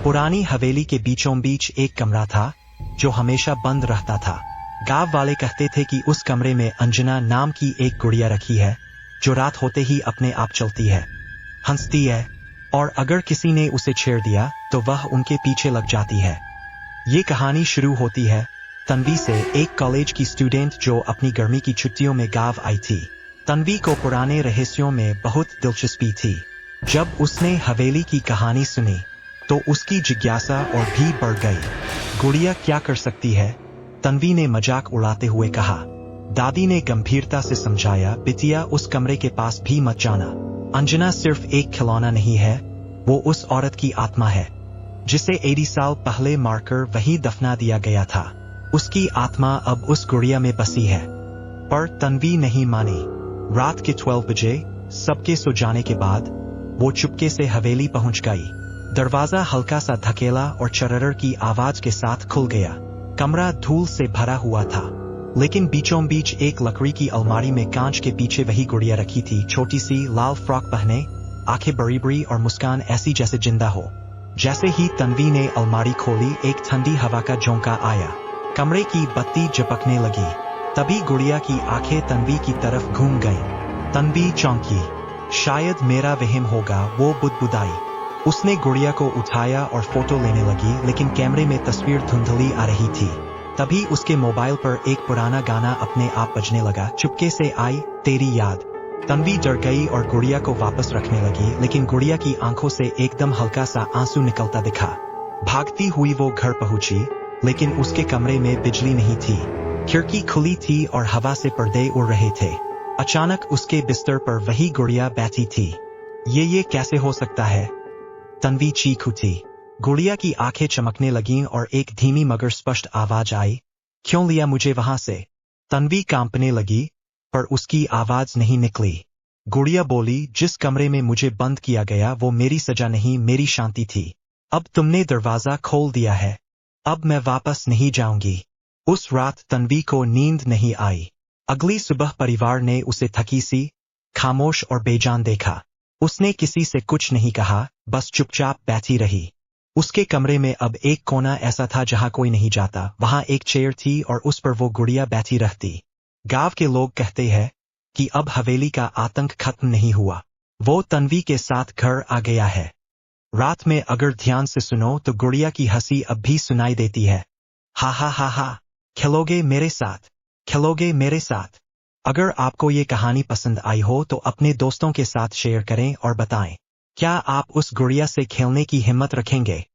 पुरानी हवेली के बीचों बीच एक कमरा था जो हमेशा बंद रहता था। गांव वाले कहते थे कि उस कमरे में अंजना नाम की एक गुड़िया रखी है जो रात होते ही अपने आप चलती है, हंसती है और अगर किसी ने उसे छेड़ दिया तो वह उनके पीछे लग जाती है। ये कहानी शुरू होती है तन्वी से, एक कॉलेज की स्टूडेंट जो अपनी गर्मी की छुट्टियों में गांव आई थी। तन्वी को पुराने रहस्यों में बहुत दिलचस्पी थी। जब उसने हवेली की कहानी सुनी तो उसकी जिज्ञासा और भी बढ़ गई। गुड़िया क्या कर सकती है? तन्वी ने मजाक उड़ाते हुए कहा। दादी ने गंभीरता से समझाया, बिटिया उस कमरे के पास भी मत जाना। अंजना सिर्फ एक खिलौना नहीं है, वो उस औरत की आत्मा है जिसे 80 साल पहले मारकर वहीं दफना दिया गया था। उसकी आत्मा अब उस गुड़िया में बसी है। पर तन्वी नहीं मानी। रात के 12 बजे सबके सो जाने के बाद वो चुपके से हवेली पहुंच गई। दरवाजा हल्का सा धकेला और चरर की आवाज के साथ खुल गया। कमरा धूल से भरा हुआ था, लेकिन बीचों बीच एक लकड़ी की अलमारी में कांच के पीछे वही गुड़िया रखी थी, छोटी सी, लाल फ्रॉक पहने, आंखें बड़ी बड़ी और मुस्कान ऐसी जैसे जिंदा हो। जैसे ही तन्वी ने अलमारी खोली, एक ठंडी हवा का झोंका आया। कमरे की बत्ती झपकने लगी। तभी गुड़िया की आंखें तन्वी की तरफ घूम गईं। तन्वी चौंकी। शायद मेरा वहम होगा, वो बुदबुदाई। उसने गुड़िया को उठाया और फोटो लेने लगी, लेकिन कैमरे में तस्वीर धुंधली आ रही थी। तभी उसके मोबाइल पर एक पुराना गाना अपने आप बजने लगा, चुपके से आई तेरी याद। तन्वी डर गई और गुड़िया को वापस रखने लगी, लेकिन गुड़िया की आंखों से एकदम हल्का सा आंसू निकलता दिखा। भागती हुई वो घर पहुंची, लेकिन उसके कमरे में बिजली नहीं थी। खिड़की खुली थी और हवा से पर्दे उड़ रहे थे। अचानक उसके बिस्तर पर वही गुड़िया बैठी थी। ये कैसे हो सकता है? तन्वी चीख उठी। गुड़िया की आंखें चमकने लगीं और एक धीमी मगर स्पष्ट आवाज आई, क्यों लिया मुझे वहां से? तन्वी कांपने लगी, पर उसकी आवाज नहीं निकली। गुड़िया बोली, जिस कमरे में मुझे बंद किया गया वो मेरी सजा नहीं, मेरी शांति थी। अब तुमने दरवाजा खोल दिया है, अब मैं वापस नहीं जाऊंगी। उस रात तन्वी को नींद नहीं आई। अगली सुबह परिवार ने उसे थकी सी, खामोश और बेजान देखा। उसने किसी से कुछ नहीं कहा, बस चुपचाप बैठी रही। उसके कमरे में अब एक कोना ऐसा था जहां कोई नहीं जाता। वहां एक चेयर थी और उस पर वो गुड़िया बैठी रहती। गांव के लोग कहते हैं कि अब हवेली का आतंक खत्म नहीं हुआ, वो तन्वी के साथ घर आ गया है। रात में अगर ध्यान से सुनो तो गुड़िया की हंसी अब भी सुनाई देती है। हा हा हा हा, खेलोगे मेरे साथ, खेलोगे मेरे साथ। अगर आपको ये कहानी पसंद आई हो तो अपने दोस्तों के साथ शेयर करें और बताएं, क्या आप उस गुड़िया से खेलने की हिम्मत रखेंगे?